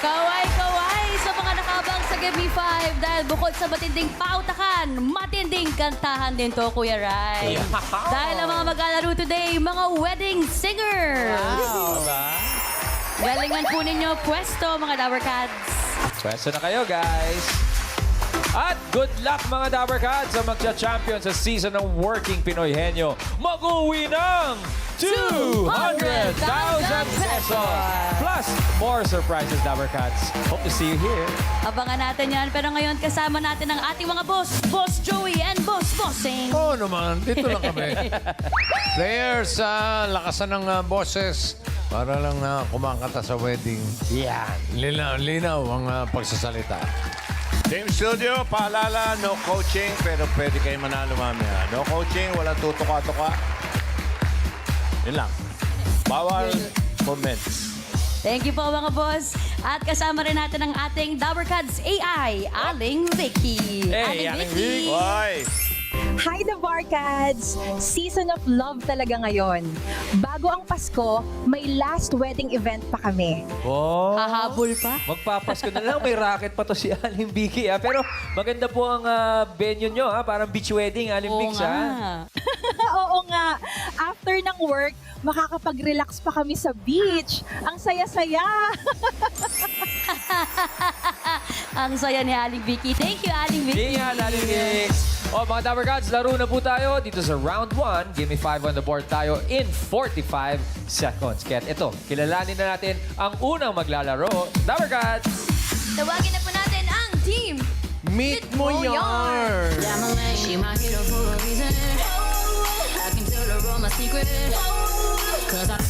Kaway-kaway sa mga nakabang sa Give Me 5 dahil bukod sa matinding pautakan, matinding kantahan din to, Kuya Rai. Dahil ang mga maglalaro today, mga wedding singers. Galingan po ninyo pwesto, mga Dabber Cats. Pwesto na kayo, guys. At good luck mga Dabber Cats sa magcha-champion sa season ng Working Pinoy Henyo. Mag-uwi ng 200,000 pesos. Plus, more surprises, Dabber Cats. Hope to see you here. Abangan natin yan. Pero ngayon, kasama natin ang ating mga boss. Boss Joey and Boss Bossing. Oo naman, dito lang kami. Players, lakasan ng boses para lang na kumakanta sa wedding. Yan. Linaw ang pagsasalita. Team Studio, paalala, no coaching, pero pwede kayo manalo mamaya. No coaching, walang tutuka-tuka. Yun lang. Bawal comments. Thank you po, mga boss. At kasama rin natin ang ating Dabber Cats AI, Aling Vicky. Hey, Aling Vicky. Hoy! Hi, The Barkads! Season of love talaga ngayon. Bago ang Pasko, may last wedding event pa kami. Oh. Hahabol pa. Magpapasko na lang. May racket pa to si Aling Vicky. Pero maganda po ang venue nyo. Parang beach wedding, Aling Oo Vicky. nga. Oo nga, after ng work, makakapag-relax pa kami sa beach. Ang saya-saya! Ang saya ni Aling Vicky. Thank you, Aling Vicky. Ingat, Aling Vicky. O, mga Dabber Gods, laro na po tayo dito sa round 1. Give me 5 on the board tayo in 45 seconds. Kaya ito, kilalanin na natin ang unang maglalaro. Dabber Gods! Tawagin na po natin ang team. Meet mo yarn! Yeah, my man, she my hero for a reason. I can tell her all my secrets. Cause I...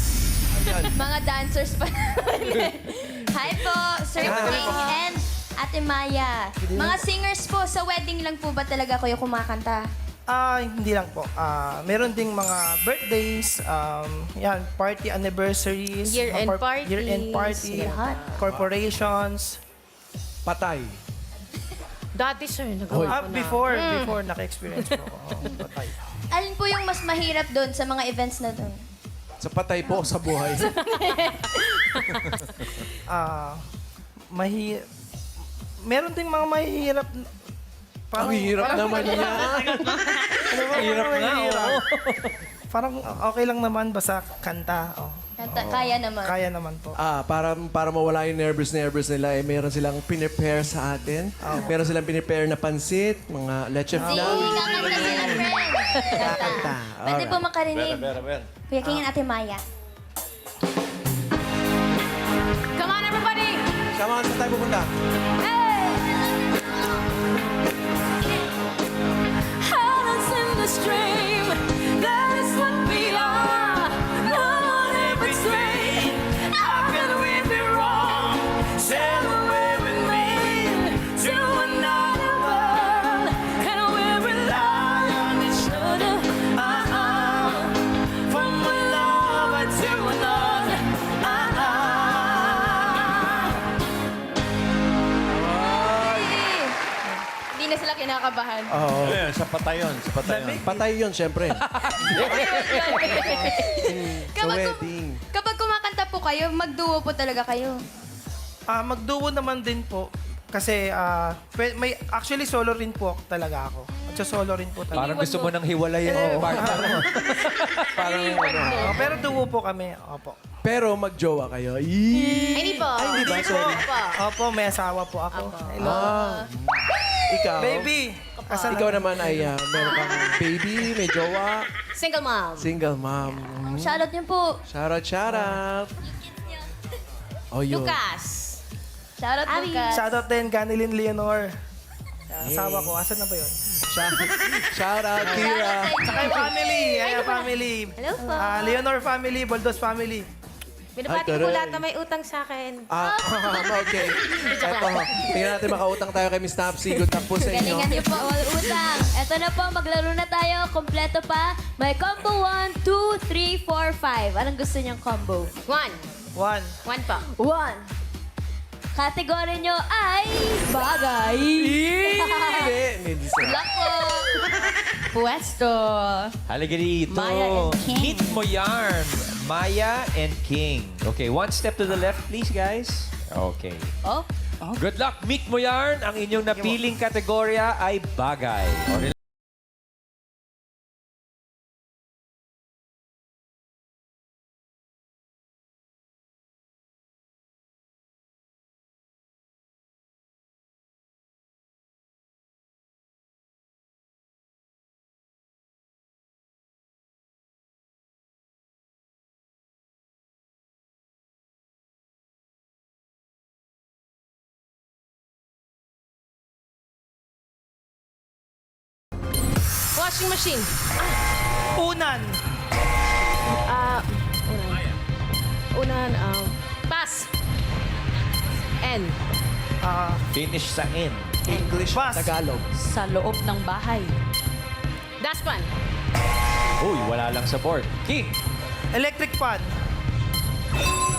Mga dancers pa naman. Hi po, Sir King and Ate Maya. Mga singers po, sa wedding lang po ba talaga kayo kumakanta? Hindi lang po. Meron ding mga birthdays, yan, party anniversaries, Year-end mga parties, year-end party, lahat. corporations. Patay. Dati, sir, nagawa Before naka-experience po. Patay. Alin po yung mas mahirap doon sa mga events na doon? Sa patay po, sa buhay. Meron ding mga mahihirap. Ang hirap naman niya. Hirap na, oo. Parang okay lang naman basta kanta. Kaya naman. Kaya naman po. Para mawala yung nervous nila, meron silang pinipare sa atin. Meron silang pinipare na pansit, mga leche Sige, flan. kakanta sila, friend. Kanta. Pwede po makarinig. Kuya King and Ate Maya. Come on, everybody! Sama ka sa tayo pupunta. Hearts in the stream, that is what we are. No one ever explain, how can we be wrong? Sail away with me to another world, and we rely on each other. From one lover to another. Hindi na sila kinakabahan. Oo. Ayun, sa patay yun. Sa patay yun. Patay yun, syempre. Sa Kapag, wedding. kapag kumakanta po kayo, magduo po talaga kayo. Magduo naman din po. Kasi may actually solo rin po talaga ako. At so solo rin po talaga. Parang gusto mo nang hiwalayin yung partner mo. Parang Pero duo po kami. Opo. Pero magjowa kayo. Hindi po. Ay, hindi ba? Sorry. Opo, may asawa po ako. Hello. Ikaw? Baby! Asan Ikaw naman ay meron kang baby, may jowa, Single mom. single mom. Shoutout niyo po. Shoutout. Oh, yun. Lucas. Shoutout Lucas. Shoutout din, Ganilyn Leonor. Asawa ko. Asan na ba yun? Shoutout, Kira. Saka yung family. Ayan, family. Hello po. Leonor family, Boldos family. Binabati Ay, ko taray. lahat na may utang sa akin. Okay. Eto, tingnan natin makautang tayo kay Miss Napsi. Good luck po sa inyo. Galingan niyo po. All utang. Eto na po, maglaro na tayo. Kompleto pa. May combo 1, 2, 3, 4, 5. Anong gusto niyong combo? One. One. Pa. 1. Kategory nyo ay bagay. Hindi. Good luck po. Pwesto. Halika dito. Maya and King. Meet mo yarn. Maya and King. Okay, one step to the left, please, guys. Okay. Oh, Good luck, Meet Mo Yarn. Ang inyong napiling kategorya ay bagay. O, washing machine. Unan. Unan, pass. N. finish sa N. English, Pass. Tagalog. Sa loob ng bahay. Daspan. Uy, wala lang sa board. King. Electric fan.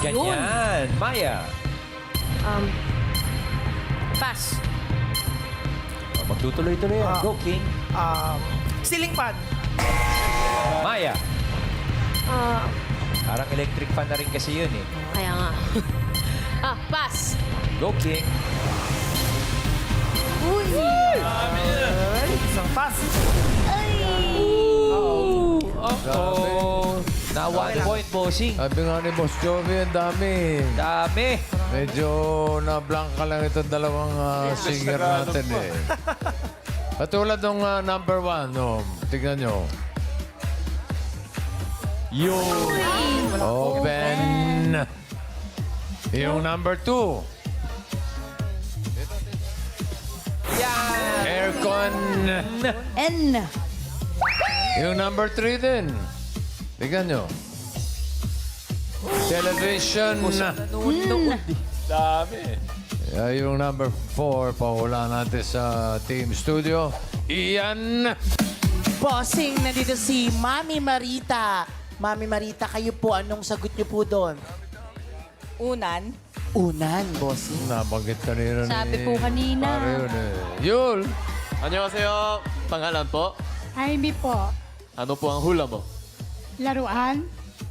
Ganyan. Maya. Pass. O, magtutuloy-tuloy yan. Go, King. Ceiling fan. Maya. Parang electric fan na rin kasi yun eh. Kaya nga. Pass. Go, King. Isang pass. Oh, na 1 point, bossing. Sabi nga ni Boss Joey, ang dami. Dami. Medyo na-blank ka lang itong dalawang singer natin eh. Katulad ng number 1, no? Tignan nyo. Yung open. Yung number 2. Yan. Aircon. N. Yung number 3 din. Tignan nyo. Television. Dami. Yung number 4, pahula natin sa Team Studio. Ian. Bossing, nandito si Mami Marita. Mami Marita, kayo po, anong sagot niyo po doon? Unan. Unan, bossing. Nabanggit kanina Sabi ni po kanina. Pare yun eh. Yul. 안녕하세요. Pangalan po? Jaime po. Ano po ang hula mo? Laruan.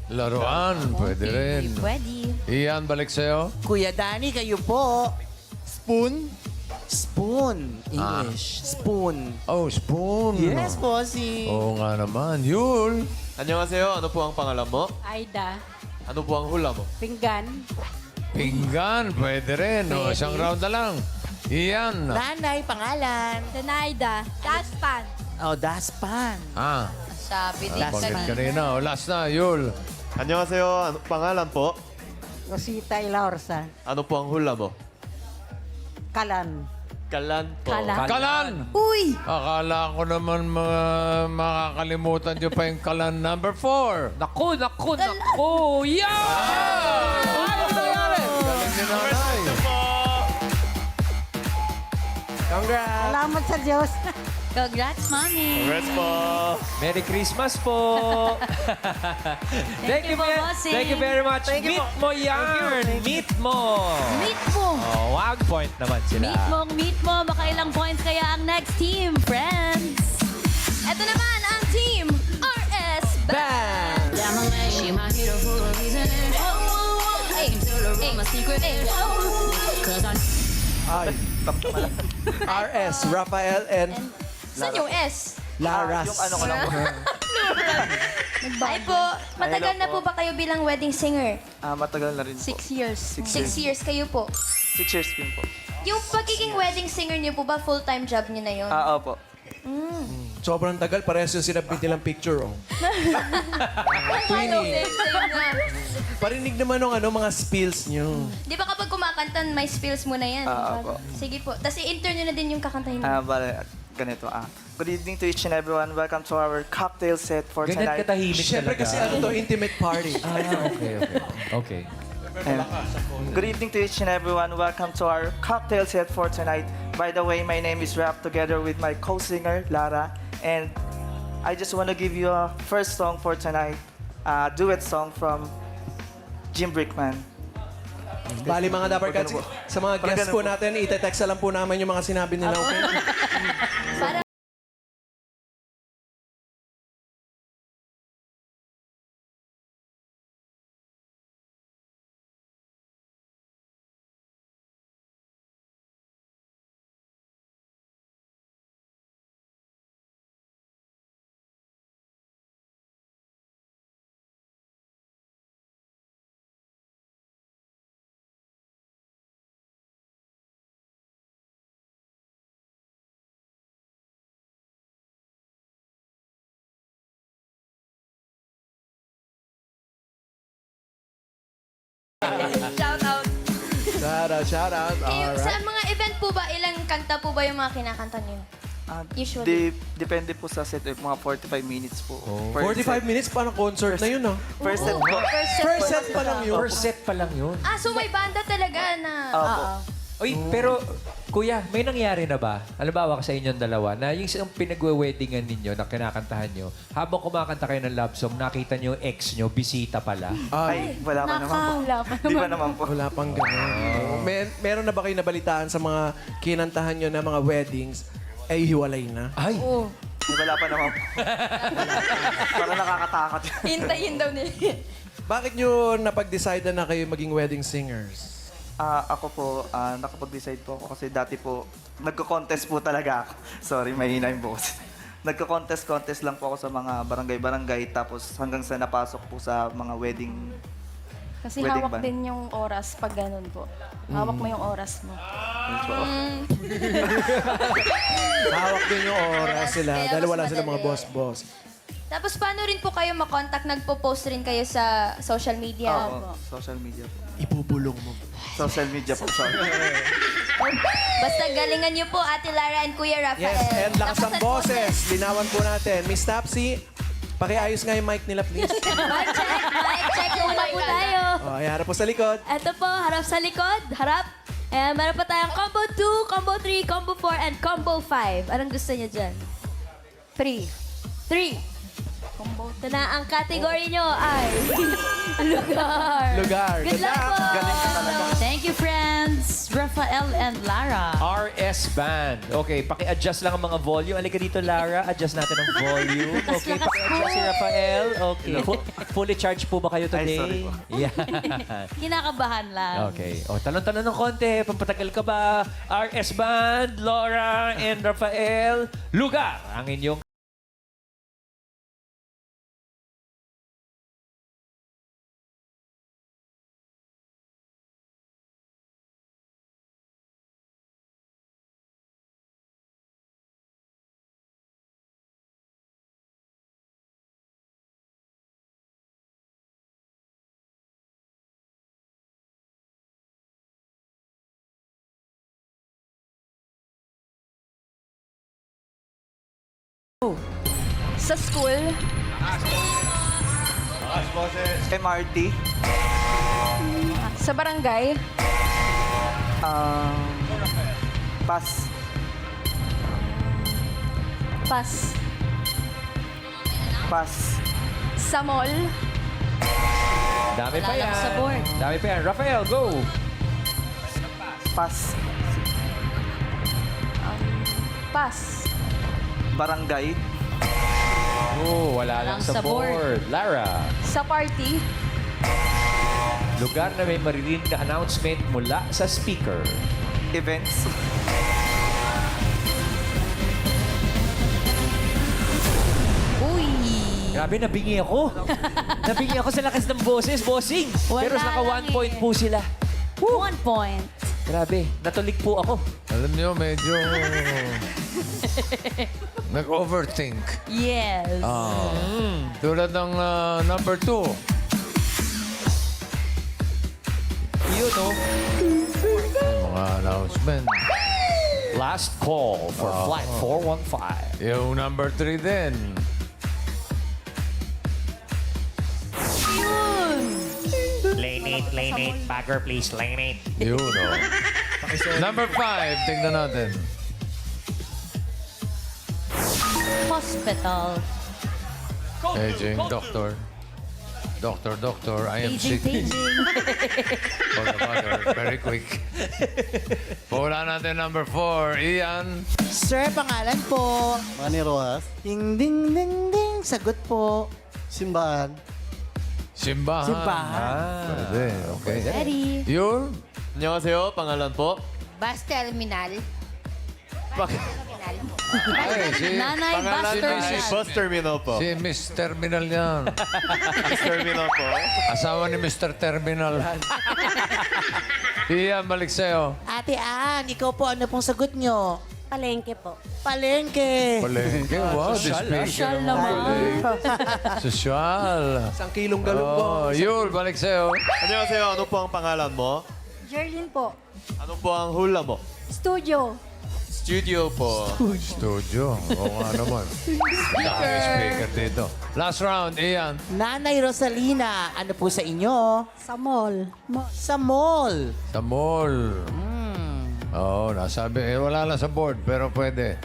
Laruan. Pwede rin. Pwede. Ian, balik sa'yo. Kuya Danny, kayo po. Spoon? Spoon. English. Spoon. Oh, spoon. Yes, bossing. Oo nga naman. Yul. 안녕하세요. Ano po ang pangalan mo? Aida. Ano po ang hula mo? Pinggan. Pinggan. Pwede rin. O, isang round na lang. Ian. Nanay, pangalan. Tenaida. Daspan. Oh, daspan. Ah, Sabi din nabanggit kanina. kanina. O, last na. Yul. 안녕하세요. Ano pangalan po? Rosita Ilaorsa. Ano po ang hula mo? Kalan. Kalan po. Kalan. Uy! Akala ko naman makakalimutan nyo pa yung kalan number 4. Naku, naku, naku. Yan! Galing ni nanay. Congrats! Salamat sa Diyos. Congrats, Mami. Congrats po. Merry Christmas po. Thank you po, bossing. Thank you very much. Meet mo yan. Meet mo. Meet mo. Oh, 1 point naman sila. Meet mo. Baka ilang points kaya ang next team, friends. Ito naman ang team RS Band. She my hero for a reason. I can tell her all my secret. Ay. RS, Rafael and Saan yung S? Laras. Ay po, matagal na po ba kayo bilang wedding singer? Matagal na rin 6 years. 6 years kayo po. 6 years din po. Yung pagiging wedding singer niyo po ba, full-time job niyo na yun? Opo. Sobrang tagal, parehas yung sinabit nilang picture. Oh. Twinning. Parinig naman ng mga spills niyo. Di ba kapag kumakanta, may spills mo na yan? Opo. Sige po. Tapos i-intern nyo na din yung kakantahin niyo. Ganito. Good evening to each and everyone. Welcome to our cocktail set for Ganyan tonight. katahimik Siyempre talaga. kasi intimate party. Okay. And good evening to each and everyone. Welcome to our cocktail set for tonight. By the way, my name is Rap together with my co-singer, Lara. And I just want to give you a first song for tonight. A duet song from Jim Brickman. Bali mga Dapper Cats, sa mga guests po natin, ite-text lang po namin yung mga sinabi nila. Okay? Para Shout out. Shout out. Kayo, sa Alright. mga event po ba, ilang kanta po ba yung mga kinakanta niyo? Usually. Depende po sa set, mga 45 minutes po. Per 45 set. minutes, parang concert na yun, no? Per set po. First set pa lang yun. First set pa lang yun. Ah, so may banda talaga na... Opo. Uy, pero kuya, may nangyari na ba? Halimbawa sa inyong dalawa na yung isang pinag-weddingan ninyo na kinakantahan nyo, habang kumakanta kayo ng love song, nakita nyo yung ex nyo, bisita pala. Ay, wala pa naman po. Wala pa Di ba naman po? Wala pang ganun. Meron na ba kayo nabalitaan sa mga kinantahan nyo na mga weddings, ay hiwalay na? Ay! Wala pa naman po. Parang nakakatakot. Hintayin daw nila. Bakit nyo napag-decide na kayo maging wedding singers? Ako po, nakapag-decide po ako kasi dati po, nagko-contest po talaga ako. Sorry, mahina yung boses. Nagko-contest lang po ako sa mga barangay-barangay tapos hanggang sa napasok po sa mga wedding. Kasi Wedding hawak band. din yung oras pag ganun po. Hawak mo yung oras mo. Yun po. Hawak din yung oras sila Kaya dahil mas wala silang mga madali. boss-boss. Tapos paano rin po kayo makontakt? Nagpo-post rin kayo sa social media? Opo, social media po. Ibubulong mo. Social media po, sorry. Basta galingan niyo po, Ate Lara and Kuya Rafael. Yes, and lakas ng Lakasan boses. Linawan po natin. Miss Tapsi, pakiayos nga yung mic nila, please. Mic check muna po tayo. O, ay, harap po sa likod. Ito po, harap sa likod, harap. And meron pa tayong combo 2, combo 3, combo 4, and combo 5. Anong gusto niyo dyan? 3. Ito na, ang category nyo ay lugar. Lugar. Good luck po. Thank you, friends. Rafael and Lara. RS Band. Okay, paki-adjust lang ang mga volume. Alika dito, Lara. Adjust natin ang volume. Okay, paki-adjust si Rafael. Okay. Fully charged po ba kayo today? sorry po. Yeah. Kinakabahan lang. Okay. O, talon-talon ng konti. Pampatagal ka ba? RS Band, Laura, and Rafael. Lugar ang inyong Sa school, MRT, sa barangay, pass, pas, pass, sa mall, dami pa Wala lang yan. sa board. Dami pa yan. Rafael, go! pass, pas, barangay, Oh, wala lang sa board. Lara, sa party, lugar na may maririnig na announcement mula sa speaker. events, Uy! Grabe, nabingi ako. Nabingi ako sa lakas ng boses, bossing. Pero Wala naka 1 lang point eh. po sila. 1 point. Grabe, natulig po ako. Alam niyo, medyo nag-overthink. Yes. Tulad ng number 2. Yun, oh. Mga announcement. Last call for flight 415. Yung number 3 din. Lane it. Bagger, please. Lane it. Yun, oh. Number 5, tingnan natin. Hospital. Aging doctor. Doctor, I am Paging, sick. paging. For the mother, very quick. Pula natin number 4, Ian. Sir, pangalan po. Manny Rojas. Ding, ding, ding, ding. Sagot po. Simbahan. Simbahan. Simbahan. Pwede, okay. Ready. Yun. 안녕하세요. pangalan po? Bus terminal. Ay, si, Nanay Pangalan si Buster. Mrs. Bus Terminal po. Si Miss Terminal yan. Bus Terminal po. Asawa ni Mr. Terminal. Ian, balik sa'yo. Ate Ann, ikaw po, ano pong sagot nyo? Palengke po. Palengke. Palengke, wow, the speaker. Social ng naman. palengke. Sosyal. Isang kilong galunggong. Oh, Yul, balik sa'yo. Annyeonghaseyo. Ano po ang pangalan mo? Jerlyn po. Ano po ang hula mo? Studio. Studio po. Studio. Oo nga naman. Speaker dito. Last round, Ian. Nanay Rosalina, ano po sa inyo? Sa mall. Sa mall. Sa mall. Oo, nasabi. Wala lang sa board, pero pwede.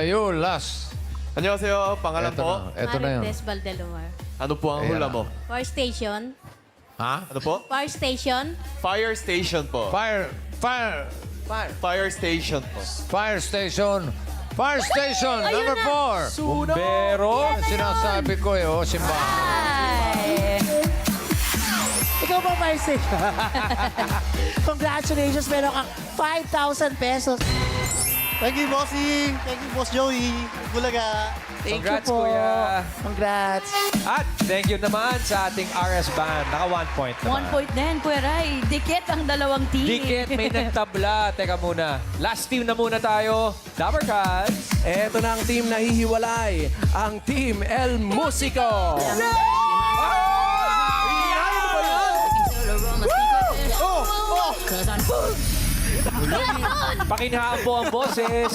Yul, last. Annyeonghaseyo. Pangalan Ito po? na. Ito na yun. Valdelomar. Ano po ang Ayan hula na. mo? Fire station. Ha? Ano po? Fire station. Fire station po. Fire Fire station po. station. Fire station, number 4. Bombero. Sinasabi ko simbahan. Ikaw ba, Marcy? Congratulations, meron kang 5,000 pesos. Thank you, bossing. Thank you, Boss Joey. Bulaga. Thank Congrats, you po. kuya. Congrats. At thank you naman sa ating RS Band. Naka 1 point naman. 1 point din, Kuya Ray. Dikit ang dalawang team. Dikit, may nagtabla. Teka muna. Last team na muna tayo. Dapper Cats. Eto na ang team na hihiwalay. Ang Team El Musico. Pakinhaan po ang boses.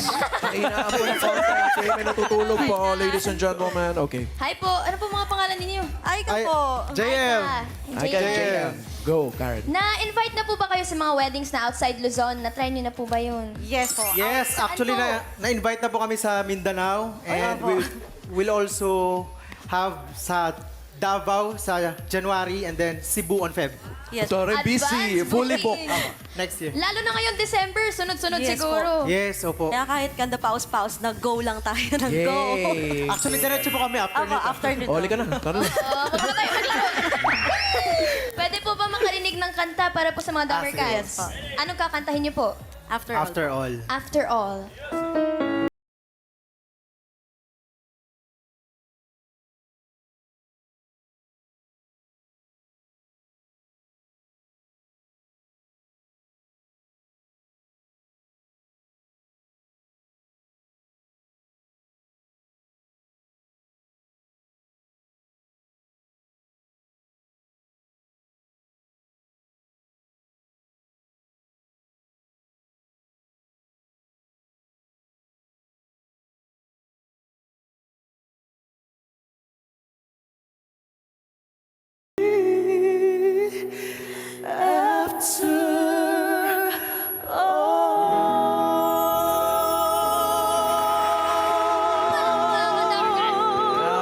Inaabot ang konti. Okay, may natutulog po, ladies and gentlemen. Okay. Hi po. Ano po mga pangalan ninyo? Ay, po. JM. I got JM. Go, Karen. Na-invite na po ba kayo sa mga weddings na outside Luzon? Na-try nyo na po ba yun? Yes po. Yes, Saan actually po? na-invite na po kami sa Mindanao and we'll also have sa Davao sa January and then Cebu on Feb. Yes. Ito rin busy, Advance fully booking. booked. Next year. Lalo na ngayon December, sunod-sunod Yes siguro. Yes, opo. Kaya kahit ganda paus-paus, nag-go lang tayo. Nag-go. Yay! Actually, diretso po kami after nito. After nito. Oli ka na. Tara na. Wag na tayo maglaro. Pwede po ba makarinig ng kanta para po sa mga Dapper sige. Cats? Yes po. Anong kakantahin niyo po? After all. After all. After all.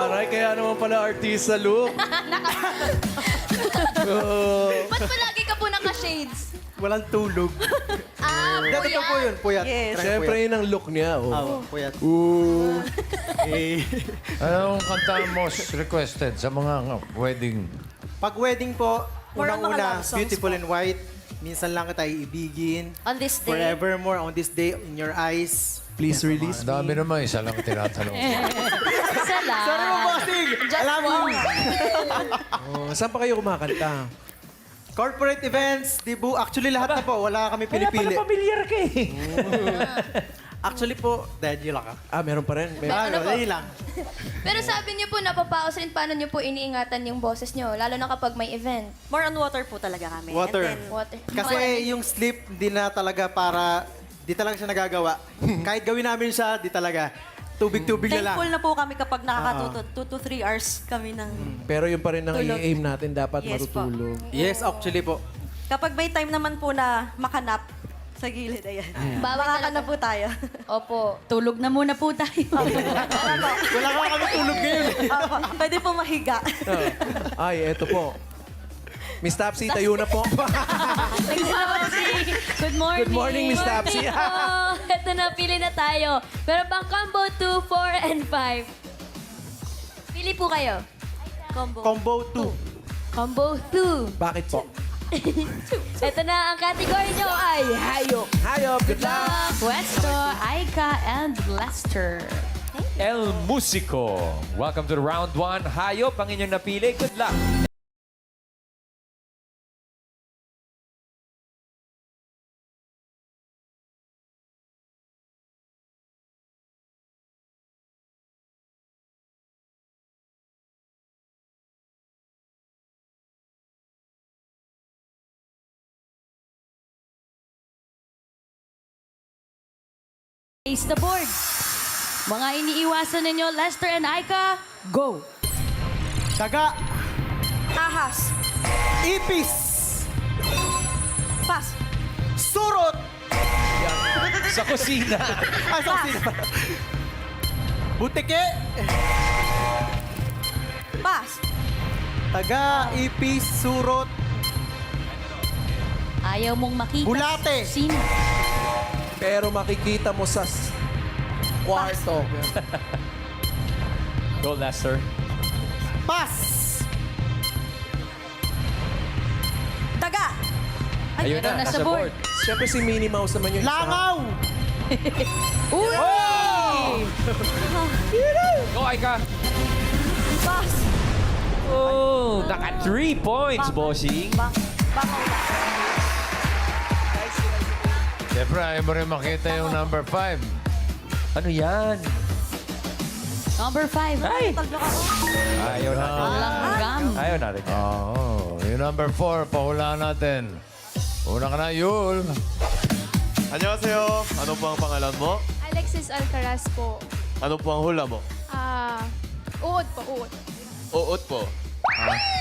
Aray, kaya naman pala artista look. Ba't palagi ka po naka-shades? Walang tulog. Dati Kuya. po yun, puyat. Yes. Siyempre yun ang look niya. Oh. Puyat. Ooh. Anong kanta most requested sa mga wedding? Pag wedding po, More on mga unang-una, love songs Beautiful po. and White. Minsan lang kita iibigin. On this day. Forevermore, on this day, in your eyes. Please release Ang dami naman, isa lang tinatanong. Isa lang. Sorry mo, bossing! Just Alam mo, one. Oh, saan pa kayo kumakanta? corporate events, dibu, actually lahat na po, wala kami pinipili. Pamilyar ka eh. Actually po, dahil yun lang ka. Ah, meron pa rin. May... Ano po? Dahil lang. Pero sabi niyo po, napapaos rin paano niyo po iniingatan yung boses niyo, lalo na kapag may event. More on water po talaga kami. Water. And then, Water. Kasi yung sleep, di na talaga para, di talaga siya nagagawa. Kahit gawin namin siya, di talaga. Tubig-tubig na lang. thankful na po kami kapag nakakatuto 2 to 3 hours kami ng... Pero yun pa rin ang Tulog. i-aim natin, dapat Yes po. matutulog. Yes, actually po. Kapag may time naman po na makanap sa gilid, ayan. Bawal Makaka na talaga. po tayo. Opo. Tulog na muna po tayo. Wala ka kami tulog ngayon. Opo, pwede po mahiga. Ay, eto po. Miss Tapsi, tayo na po. Good morning. Good morning, Miss Tapsi. Ito na, pili na tayo. Pero bang combo 2, 4, and 5? Pili po kayo. Combo. Combo 2. Combo 2. Bakit po? Ito na, ang category nyo ay hayop. Hayop, good luck! Puesto, Aika, and Lester. El Musico. Welcome to the round 1. Hayop ang inyong napili. Good luck. Ace the board. Mga iniiwasan ninyo, Lester and Aika, go. Daga. Ahas. Ipis. Pass. Surot. Sa kusina. Ah, sa kusina pa. Butike. Pass. Taga, ipis, surot, Ayaw mong makita. Bulate. Sino? Pero makikita mo sa kwarto. Go, Lester. pas. Daga. Ayun meron na, na nasa sa board. board. Siyempre si Minnie Mouse naman yung isa. Langaw. Uy! Go, Aika. Pass. Oh, naka 3 points, bossing. Baka wala. Siyempre, ayaw mo rin makita yung number 5. Ano yan? Number 5. Ay! Taglo ako. Ayaw natin. Langgam. Ayaw natin. Oo. Yung number 4, pahulaan natin. Una ka na, Yul. Annyeonghaseyo. Ano po ang pangalan mo? Alexis Alcaraz po. Ano po ang hula mo? Uod po, uod. Uot po.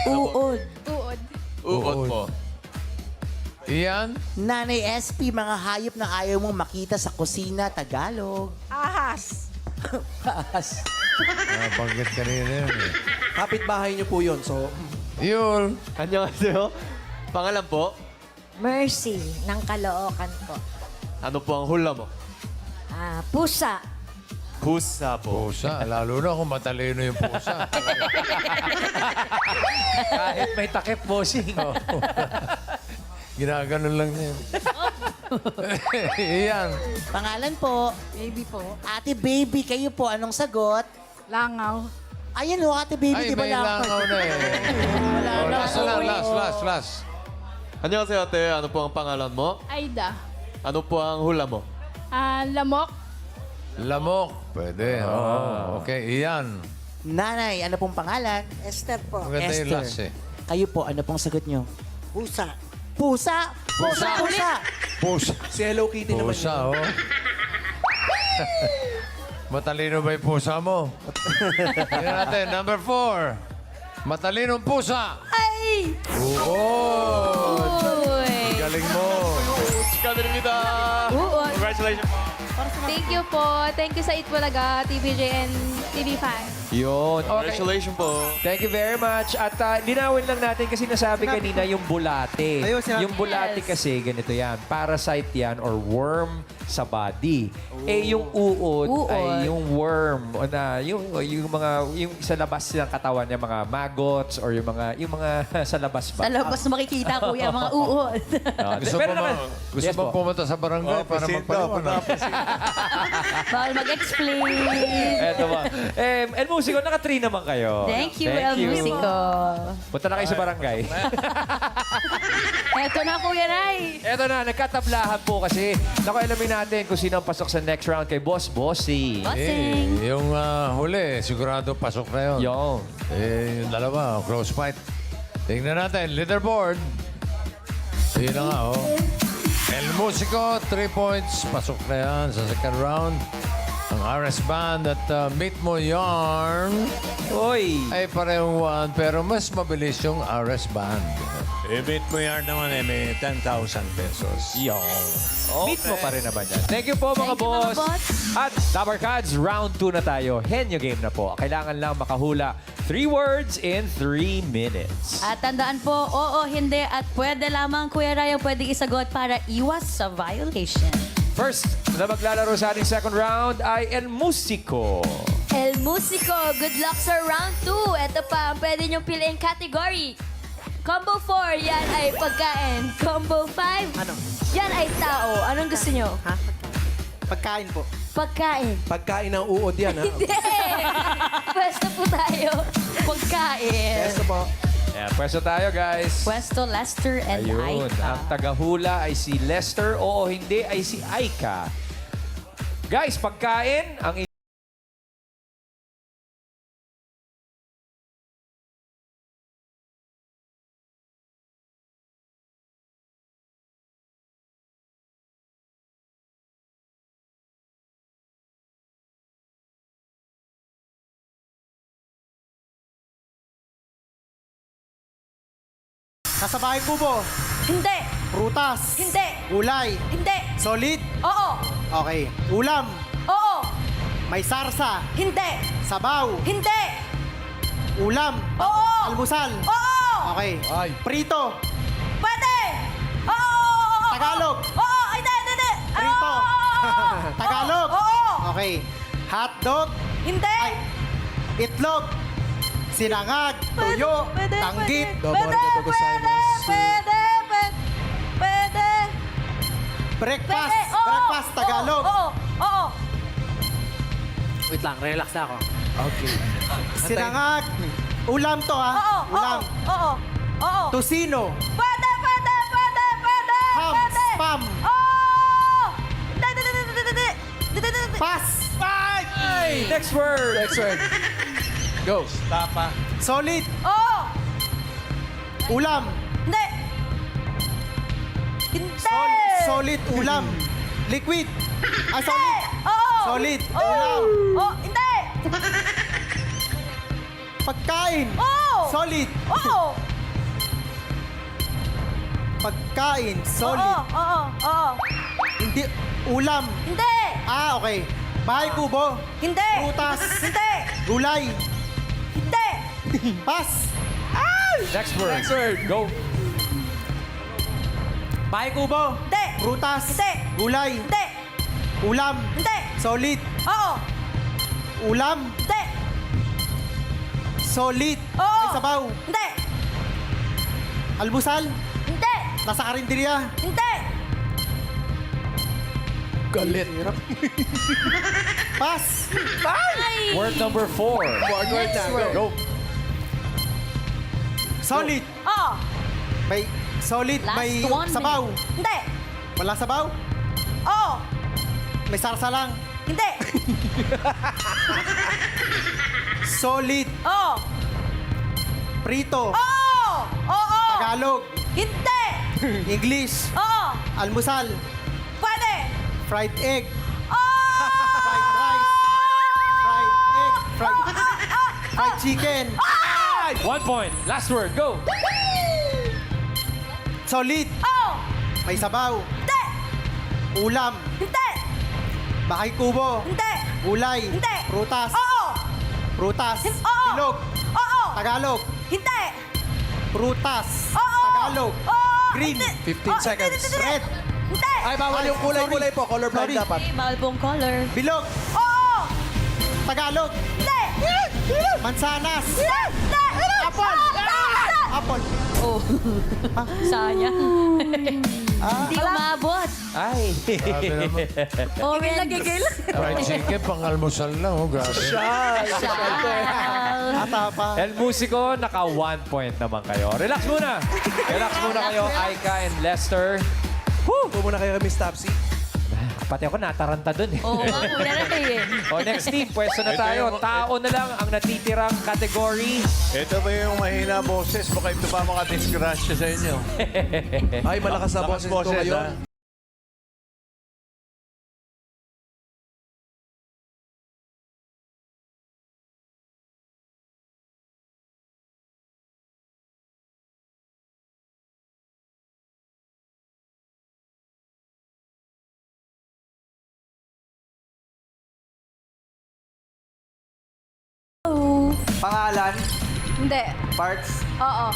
Uod. Uod. Uot po. Iyan. Nanay SP, mga hayop na ayaw mong makita sa kusina, Tagalog. Ahas. Banggit kanina yun eh. Kapitbahay niyo po yun. So, Yul. Annyeonghaseyo. Pangalan po? Mercy ng Caloocan po. Ano po ang hula mo? Pusa. Pusa po. Pusa. Lalo na kung matalino yung pusa. Kahit may takip, bossing. Ginaganon lang niya. Iyan. Pangalan po, Baby po. Ate Baby, kayo po, anong sagot? Langaw. Ayan o, Ate Baby, Ay, di ba may lang? langaw na eh. Oh, last na lang, last. Annyeonghaseyo, ate. Ano po ang pangalan mo? Aida. Ano po ang hula mo? Lamok. Lamok. Pwede. Oh, okay, iyan. Nanay, ano pong pangalan? Esther po. Maganda yung Esther. last eh. Kayo po, ano pong sagot nyo? Pusa. Pusa! Pusa! Pusa! Pusa. si Hello Kitty naman Pusa, yun. oh. Matalino ba yung pusa mo? Tingnan natin, number 4. Matalinong pusa. Ay! Oo. Uy! Galing mo. Chikadermita! Uod. Congratulations po. Thank you po. Thank you sa Itbulaga, TVJ, and TV5. Yun. Okay. Congratulations po. Thank you very much. At linawin lang natin kasi nasabi kanina yung bulate. Ayun, sinabi- Yung bulate Yes. kasi ganito yan. Parasite yan or worm sa body. Eh yung uod, Uod. ay yung worm o na yung mga yung sa labas ng katawan niya mga maggots or yung mga sa labas ba? Sa labas makikita, kuya, mga uod. Gusto Pero mo ba, naman- gusto Yes mo po. pumunta sa barangay para magpaliwanag? Bawal mag-explain. Eto ba. El Musico, naka-3 naman kayo. Thank you, El Musico. Punta na kayo sa barangay. Eto na, Kuya Ray. Eto na, nagkatablahan po kasi. Naku, alamin natin kung sino ang pasok sa next round kay Boss Bossy. Bossing. Yung huli, sigurado pasok na yun. Yung. Yung dalawa, close fight. Tingnan natin, leaderboard. Yun na nga, oh. El Musico, 3 points. Pasok na yan sa second round. Ang RS Band at Meet Mo Yarn Uy. ay parehong 1 pero mas mabilis yung RS Band. I-meet mo yan naman may 10,000 pesos. Yung. Meet mo pa rin naman yan. Thank you po mga Thank you, mga boss. boss. At Dabber Cards, round 2 na tayo. Henyo game na po. Kailangan lang makahula 3 words in 3 minutes. At tandaan po, oo, hindi, at pwede lamang, Kuya Ray, ang pwede isagot para iwas sa violation. First na maglalaro sa ating second round ay El Musico. El Musico, good luck sa round 2. Ito pa, ang pwede niyong piliin category. Combo 4, yan ay pagkain. Combo 5, Ano? yan ay tao. Anong gusto niyo? Ha? Pagkain po. Pagkain. Pagkain ng uod yan, ha? Hindi! Pwesto po tayo. Pagkain. Basta po. Ayan, pwesto tayo guys. Pwesto, Lester and Ayun, Aika. ang tagahula ay si Lester o hindi ay si Aika. Guys, pagkain, ang Nasa bahay kubo. Hindi. Prutas. Hindi. Gulay. Hindi. Solid. Oo. Okay. Ulam. Oo. May sarsa. Hindi. Sabaw. Hindi. Ulam. Oo. Almusal. Oo. Okay. Ay. Prito. Pwede. Oo. Tagalog. Oo. Ay, hindi. Prito. Oo. Tagalog. Oo. Okay. Hotdog. Hindi. Itlog. Sinangag. Tuyo. Pwede. Tanggit. Double arigato gozaimasu. Pwede. Pwede. Breakfast. Pwede. Oo. Breakfast. Tagalog. Oo. Wait lang. Relax na ako. Okay. Sinangag. Ulam to ha. Oo. Ulam. Oo. Tosino. Pwede. Ham. Spam. Oo. Pass. Next word. Next word. Go. Tapa. Solid. Oo. Ulam. Hindi. Hindi. Solid ulam. Liquid. Ah, solid. Oo. Solid. Oo. Ulam. Oo. Hindi. Pagkain. Oo. Solid. Oo. Pagkain. Solid. Oo. Hindi. Ulam. Hindi. Ah, okay. Bahay kubo. Hindi. Prutas. Hindi. Gulay. Hindi. Pass. Next word. Next word. Go. Bahay kubo. Hindi. Prutas. Hindi. Gulay. Hindi. Ulam. Hindi. Solid. Oo. Ulam. Hindi. Solid. Oo. May sabaw. Hindi. Almusal. Hindi. Nasa karinderya. Hindi. Galit. Pass. Word number 4. Word na. Go. Go. Solid. Oo. May solid. Last May one sabaw. Hindi. Wala sabaw. Oo. May sarsa lang. Hindi. Solid. Oo. Prito. Oo. Oo. Tagalog. Hindi. English. Oo. Almusal. Pwede. Fried egg. Oo. Fried rice. Fried egg. Fried chicken. 1 point. Last word. Go. Solid. Oo. May sabaw. Hindi. Ulam. Hindi. Bahay kubo. Hindi. Gulay. Hindi. Prutas. Oo. Prutas. Oo. Bilog. Oo. Tagalog. Hindi. Prutas. Oo. Tagalog. Oo. Green. Hindi. 15 seconds. Red. Hindi. Ay, bawal yung kulay-kulay po. Colorblind Sorry. dapat. Bawal pong color. Bilog. Oo. Tagalog. Hindi. Mansanas. Hindi. Apple. Apple. Sayang. Hindi umabot. Ay. Grabe naman. Orange. Fried chicken, pang almusal lang. Oh, grabe. Ata pa. El Musico, naka 1 point naman kayo. Relax muna. Relax muna kayo, Aika and Lester. Upo muna kayo kami, Stopsy. Pati ako nataranta dun eh. Oo nga, una na eh. O, next team, pwesto na tayo. Tao na lang ang natitirang category. Ito ba yung mahina boses? Baka ito pa mga disgrasya sa inyo. Ay, malakas na Lakas boses ko ngayon. ha? Pangalan, Hindi. parts, Oo.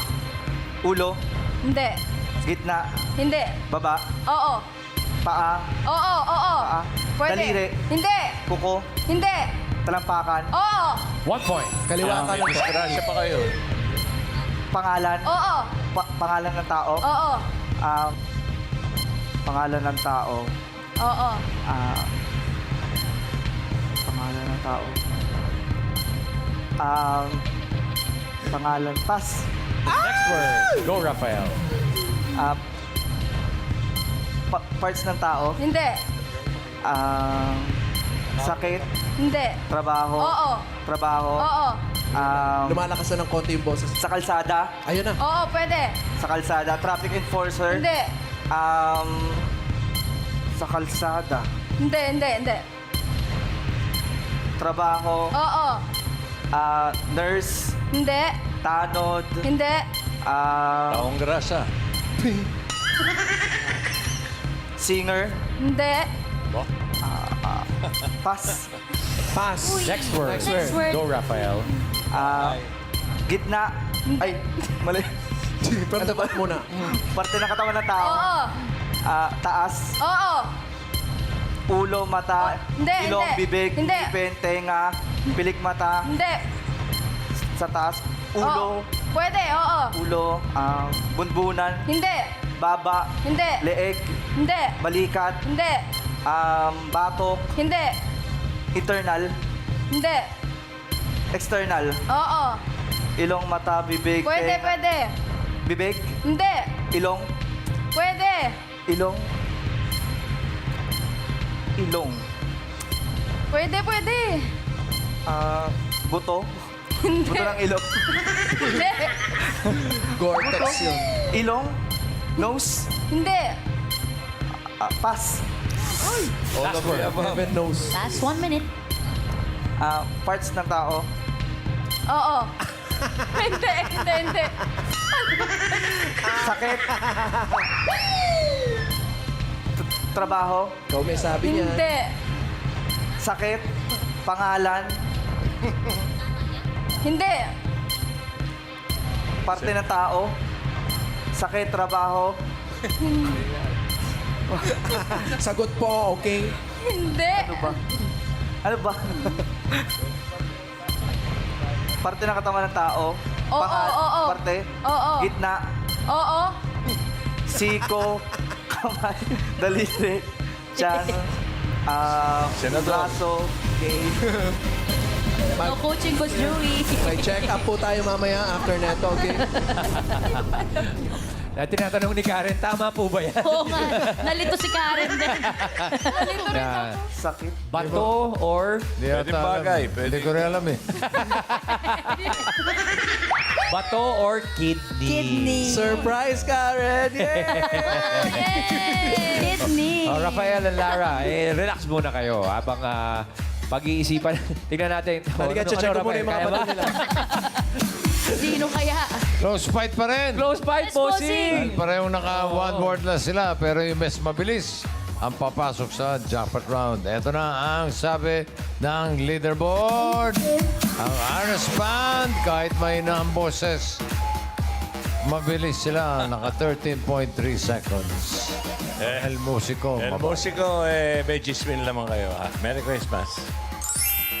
ulo, Hindi. gitna, Hindi. baba, Oo. paa, Oo. paa, Pwede. daliri, Hindi. kuko, Hindi. talampakan, Oo. 1 point. Kaliwa ka May ng disgrasya pa kayo. pangalan, Oo. pangalan ng tao, Oo. pangalan ng tao, Oo. pangalan ng tao, pangalan, pass, Next word. Go, Rafael. parts ng tao, Hindi. sakit, Hindi. trabaho, Oo. trabaho, Lumalakas na ng konti yung boses. sa kalsada, Ayun na. Oo, pwede. sa kalsada, traffic enforcer, Hindi. sa kalsada, Hindi. trabaho, Oo. nurse, Hindi. tanod, Hindi. Taong grasa. Singer. Hindi. Pass. Pass. Next word. Next word. Go, Rafael. Gitna. Ay, mali. Tapat muna. Parte ng katawan ng tao. Oo. Taas. Oo. Ulo, mata, Hindi, ilong, hindi. bibig, Hindi. ngipin, tenga, pilik mata, Hindi. sa taas, ulo, Pwede, oo. ulo, bunbunan, Hindi. baba, Hindi. leeg, Hindi. balikat, Hindi. batok, Hindi. internal, Hindi. external, Oo. ilong, mata, bibig, Pwede, tenga, pwede. bibig, Hindi. ilong, Pwede. ilong, ilong, Pwede, pwede. buto, Hindi. buto ng ilong, Hindi. Gore-Tex yun. ilong, nose, Hindi. pass, Last word. Heaven knows. Last 1 minute. parts ng tao, Oo. Hindi, hindi, hindi. sakit, trabaho, Ikaw may sabi niya. Hindi. sakit, pangalan, Hindi. parte ng tao, sakit, trabaho, Sagot po, okay? Hindi. ano ba? Ano ba? parte ng katawan ng tao, Oo, oo. parte, Oo. gitna, Oo. siko, kamay, daliri, tiyan, Senador. braso, No coaching, Coach Joey. May check up po tayo mamaya after neto, okay? Tinatanong ni Karen, tama po ba yan? Oo nga. Nalito si Karen din. Nalito rin ako. Na, sakit, bato or Hindi Pwede ata alam. bagay, pwede. Hindi ko rin alam eh. bato or kidney? Surprise, Karen! Yay! Kidney. Oh, Rafael and Lara, relax muna kayo habang pag-iisipan. Tingnan natin. Halika, check ko muna yung mga Kaya mata ba? nila. Sino kaya? Close fight pa rin. Close fight, Yes, bossing! Parehong naka one word na sila, pero yung mas mabilis ang papasok sa jackpot round. Ito na ang sabi ng leaderboard. Ang Aras Band, kahit may ang boses, mabilis sila. Naka 13.3 seconds. El Musico. El Musico, may Gismin lamang kayo. Ha? Merry Christmas.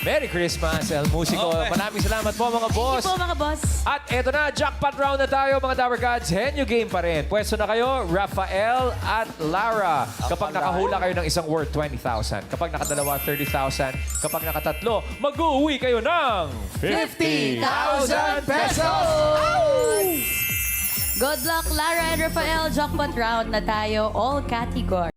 Merry Christmas, El Musico. Maraming salamat po, mga boss. Thank you po, mga boss. At eto na, jackpot round na tayo, mga Tower Gods. Henyo game pa rin. Pwesto na kayo, Rafael at Lara. Kapag nakahula kayo ng isang word, 20,000. Kapag nakadalawa, 30,000. Kapag nakatatlo, mag-uwi kayo ng 50,000 pesos! Good luck, Lara and Rafael. Jackpot round na tayo. All categories.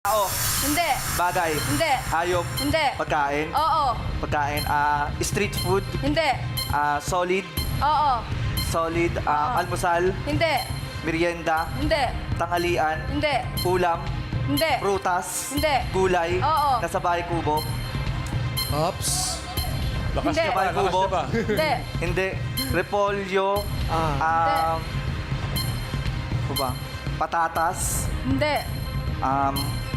tao, Hindi. bagay, Hindi. hayop, Hindi. pagkain, Oo. pagkain, street food, Hindi. solid, Oo. almusal, Hindi. merienda, Hindi. tanghalian, Hindi. ulam, Hindi. prutas, Hindi. gulay, Oo. nasa bahay kubo, Ops. Lakas Hindi. niya ba? Lakas niya ba? Hindi. hindi, repolyo, ano ba? Patatas, Hindi.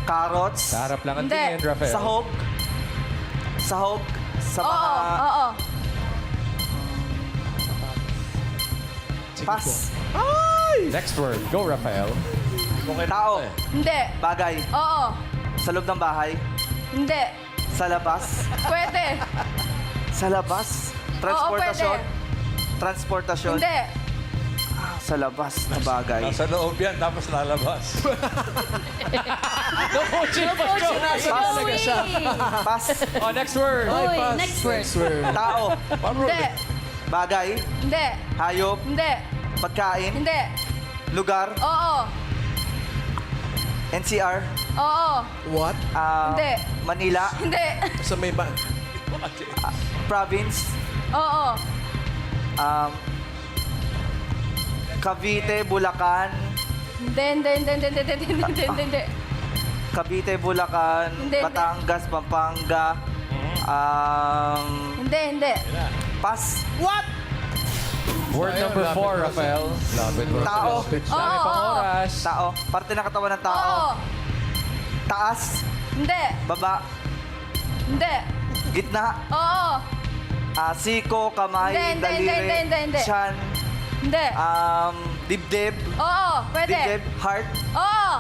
carrots, Sa harap lang ang Hindi. tingin, Rafael. sahog, sa Oo. mga Oo. pas, Next word, go, Rafael. tao, Hindi. bagay, Oo. sa loob ng bahay, Hindi. sa labas, Pwede. sa labas, transportasyon, transportasyon, Hindi. sa labas na bagay. Nasa loob yan, tapos lalabas. No coaching, No coaching, Coach talaga siya. Joey. Pas, Oh, next word. Uy, next word. tao, Hindi. bagay, Hindi. hayop, Hindi. pagkain, Hindi. lugar, Oo. NCR, Oo. What? Hindi. Manila, Hindi. Sa may ba? Province. Oo. Cavite, Bulacan. Hindi. Cavite, Bulacan. Hindi, hindi. Batangas, Pampanga. Hindi. Pas. What? Word number 4, Rafael. Lapit mo. Tao. Dami pang oras. Tao. Parte ng katawan ng tao. Oo. Taas. Hindi. Baba. Hindi. Gitna. Oo. Siko, kamay, Hindi, daliri, hindi. tiyan, Hindi. dibdib, Oo. Pwede. dibdib, heart, Oo.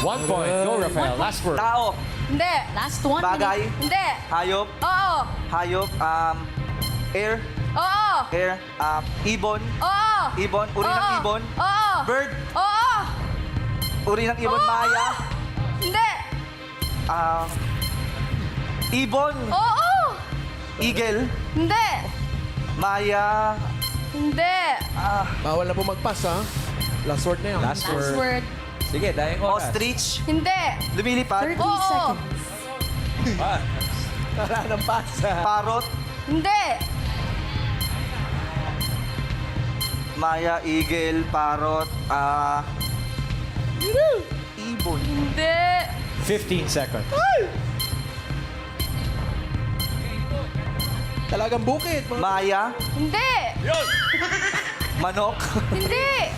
1 point. Go, Rafael. Last word. tao, Hindi. Last one. bagay, Hindi. hayop, Oo. air, Oo. air, ibon, Oo. ibon, uri ng Oo. ibon, Oo. bird, Oo. uri ng ibon, maya, Hindi. ibon, Oo. eagle, Hindi. maya, Hindi. Bawal na po mag-pass, ha? Last word na yun. Last Last word. word. Sige, dahil oras. ostrich, Hindi. lumilipad, Oo. Ah, Wala ng pass. parrot, Hindi. maya, eagle, parrot, ibon, Hindi. 15 seconds. Talagang bukid. maya, Hindi. manok, Hindi.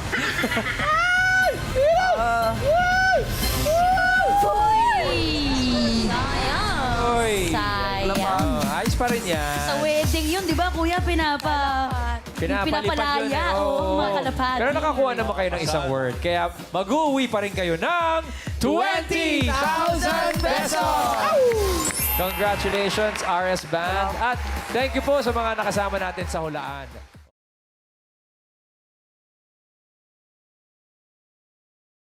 Sayang. Oy. Sayang. Ayos pa rin yan. Sa wedding yun, di ba, kuya? Pinapalipat yun. Pinapalaya. Oo, mga kalapati. Pero nakakuha naman kayo ng isang word. Kaya mag-uwi pa rin kayo ng 20,000 pesos! Congratulations, RS Band. At thank you po sa mga nakasama natin sa hulaan.